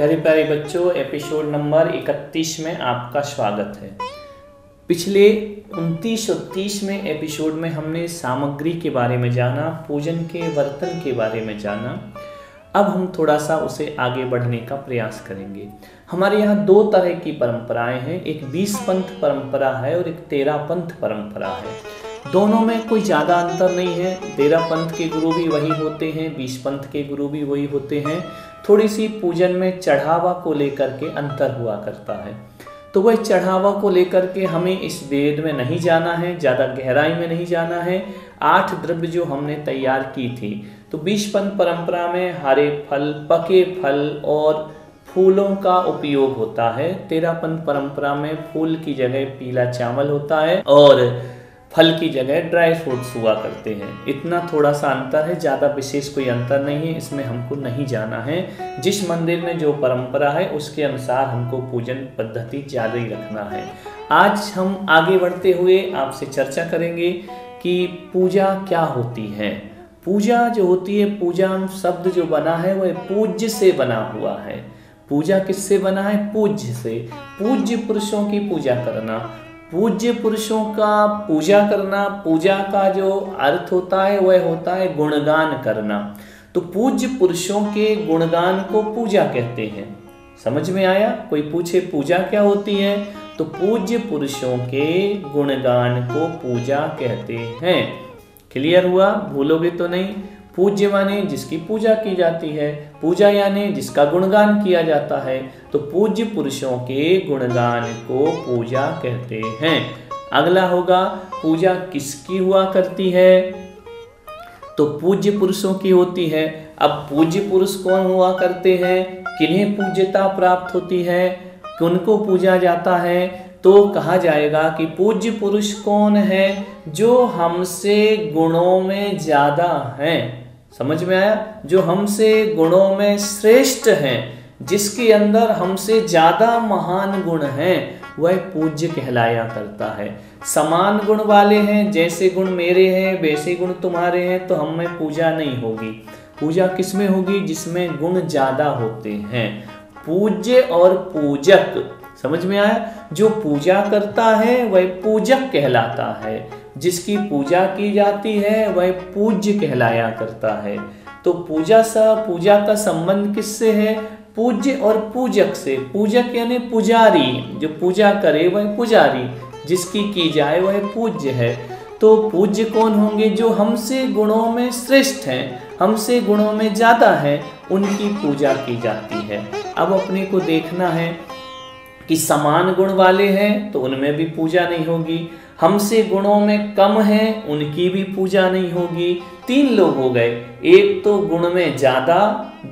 प्यारे प्यारे बच्चों, एपिसोड नंबर 31 में आपका स्वागत है। पिछले 29 और 30 में एपिसोड में हमने सामग्री के बारे में जाना, पूजन के बर्तन के बारे में जाना। अब हम थोड़ा सा उसे आगे बढ़ने का प्रयास करेंगे। हमारे यहाँ दो तरह की परंपराएं हैं, एक 20 पंथ परंपरा है और एक 13 पंथ परंपरा है। दोनों में कोई ज़्यादा अंतर नहीं है। 13 पंथ के गुरु भी वही होते हैं, 20 पंथ के गुरु भी वही होते हैं। थोड़ी सी पूजन में चढ़ावा को लेकर के अंतर हुआ करता है। तो वह चढ़ावा को लेकर के हमें इस वेद में नहीं जाना है, ज़्यादा गहराई में नहीं जाना है। 8 द्रव्य जो हमने तैयार की थी, तो 20 पंथ परंपरा में हरे फल, पके फल और फूलों का उपयोग होता है। 13 पंथ परंपरा में फूल की जगह पीला चावल होता है और फल की जगह ड्राई फ्रूट्स हुआ करते हैं। इतना थोड़ा सा अंतर है, ज़्यादा विशेष कोई अंतर नहीं है, इसमें हमको नहीं जाना है। जिस मंदिर में जो परंपरा है उसके अनुसार हमको पूजन पद्धति ज़्यादा ही रखना है। आज हम आगे बढ़ते हुए आपसे चर्चा करेंगे कि पूजा क्या होती है। पूजा जो होती है, पूजा शब्द जो बना है वह पूज्य से बना हुआ है। पूजा किससे बना है? पूज्य से। पूज्य पुरुषों की पूजा करना, पूज्य पुरुषों का पूजा करना। पूजा का जो अर्थ होता है वह होता है गुणगान करना। तो पूज्य पुरुषों के गुणगान को पूजा कहते हैं। समझ में आया? कोई पूछे पूजा क्या होती है, तो पूज्य पुरुषों के गुणगान को पूजा कहते हैं। क्लियर हुआ? भूलोगे तो नहीं। पूज्य माने जिसकी पूजा की जाती है, पूजा यानी जिसका गुणगान किया जाता है। तो पूज्य पुरुषों के गुणगान को पूजा कहते हैं। अगला होगा पूजा किसकी हुआ करती है, तो पूज्य पुरुषों की होती है। अब पूज्य पुरुष कौन हुआ करते हैं, किन्हें पूज्यता प्राप्त होती है, किनको पूजा जाता है, तो कहा जाएगा कि पूज्य पुरुष कौन है, जो हमसे गुणों में ज्यादा हैं। समझ में आया? जो हमसे गुणों में श्रेष्ठ हैं, जिसके अंदर हमसे ज्यादा महान गुण हैं, वह पूज्य कहलाया करता है। समान गुण वाले हैं, जैसे गुण मेरे हैं वैसे गुण तुम्हारे हैं, तो हम में पूजा नहीं होगी। पूजा किसमें होगी? जिसमें गुण ज्यादा होते हैं। पूज्य और पूजक, समझ में आया? जो पूजा करता है वह पूजक कहलाता है, जिसकी पूजा की जाती है वह पूज्य कहलाया करता है। तो पूजा का संबंध किससे है? पूज्य और पूजक से। पूजक यानी पुजारी, जो पूजा करे वह पुजारी, जिसकी की जाए वह पूज्य है। तो पूज्य कौन होंगे? जो हमसे गुणों में श्रेष्ठ हैं, हमसे गुणों में ज्यादा है, उनकी पूजा की जाती है। अब अपने को देखना है कि समान गुण वाले हैं तो उनमें भी पूजा नहीं होगी। हमसे गुणों में कम हैं, उनकी भी पूजा नहीं होगी। 3 लोग हो गए, एक तो गुण में ज्यादा,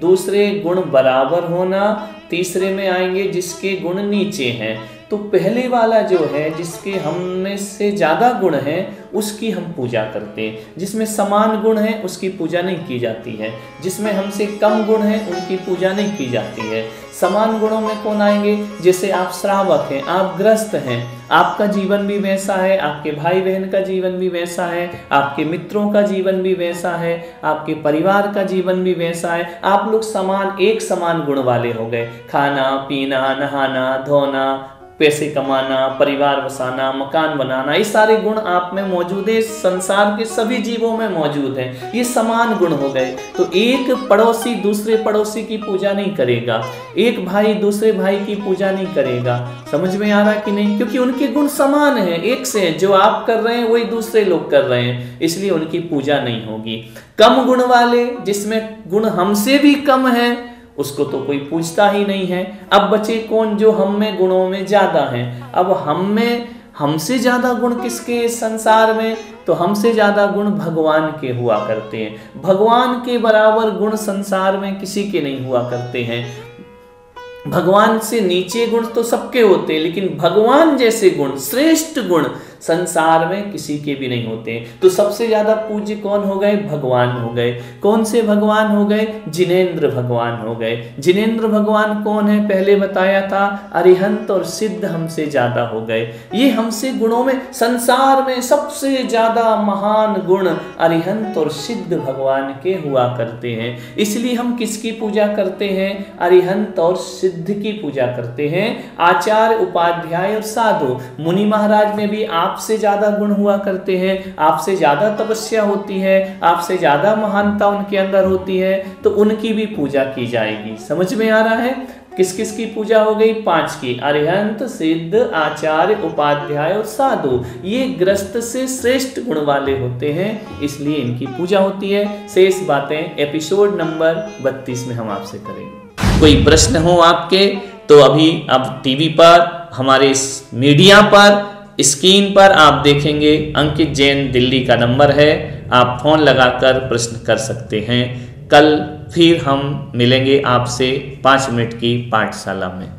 दूसरे गुण बराबर होना, तीसरे में आएंगे जिसके गुण नीचे हैं। तो पहले वाला जो है, जिसके हम में से ज्यादा गुण हैं, उसकी हम पूजा करते हैं। जिसमें समान गुण है उसकी पूजा नहीं की जाती है। जिसमें हमसे कम गुण है उनकी पूजा नहीं की जाती है। समान गुणों में कौन आएंगे? जैसे आप श्रावक हैं, आप गृहस्थ हैं, आपका जीवन भी वैसा है, आपके भाई बहन का जीवन भी वैसा है, आपके मित्रों का जीवन भी वैसा है, आपके परिवार का जीवन भी वैसा है। आप लोग एक समान गुण वाले हो गए। खाना पीना, नहाना धोना, पैसे कमाना, परिवार बसाना, मकान बनाना, ये सारे गुण आप में मौजूद है। संसार के सभी जीवों में मौजूद हैं। ये समान गुण हो गए। तो एक पड़ोसी दूसरे पड़ोसी की पूजा नहीं करेगा, एक भाई दूसरे भाई की पूजा नहीं करेगा। समझ में आ रहा कि नहीं? क्योंकि उनके गुण समान हैं, एक से हैं। जो आप कर रहे हैं वही दूसरे लोग कर रहे हैं, इसलिए उनकी पूजा नहीं होगी। कम गुण वाले, जिसमें गुण हमसे भी कम है, उसको तो कोई पूछता ही नहीं है। अब बचे कौन? जो हम में गुणों में ज्यादा हैं। अब हमसे ज्यादा गुण किसके संसार में? तो हमसे ज्यादा गुण भगवान के हुआ करते हैं। भगवान के बराबर गुण संसार में किसी के नहीं हुआ करते हैं। भगवान से नीचे गुण तो सबके होते हैं, लेकिन भगवान जैसे गुण, श्रेष्ठ गुण संसार में किसी के भी नहीं होते। तो सबसे ज्यादा पूज्य कौन हो गए? भगवान हो गए। कौन से भगवान हो गए? जिनेंद्र भगवान हो गए। जिनेंद्र भगवान कौन है? पहले बताया था, अरिहंत और सिद्ध हमसे ज्यादा हो गए। ये हमसे गुणों में, संसार में सबसे ज्यादा महान गुण अरिहंत और सिद्ध भगवान के हुआ करते हैं। इसलिए हम किसकी पूजा करते हैं? अरिहंत और सिद्ध की पूजा करते हैं। आचार्य, उपाध्याय और साधु, मुनि महाराज में भी आपसे ज्यादा गुण हुआ करते हैं, आपसे ज्यादा तपस्या होती है, आपसे ज्यादा महानता उनके अंदर होती है, तो उनकी भी पूजा की जाएगी। समझ में आ रहा है? किस किस की पूजा हो गई? 5 की, अरिहंत, सिद्ध, आचार्य, उपाध्याय और साधु। ये ग्रस्त से श्रेष्ठ गुण वाले होते हैं, इसलिए इनकी पूजा होती है। शेष बातें एपिसोड नंबर 32 में हम आपसे करेंगे। कोई प्रश्न हो आपके तो अभी अब टीवी पर, हमारे मीडिया पर, स्क्रीन पर आप देखेंगे, अंकित जैन दिल्ली का नंबर है, आप फोन लगाकर प्रश्न कर सकते हैं। कल फिर हम मिलेंगे आपसे 5 मिनट की पाठशाला में।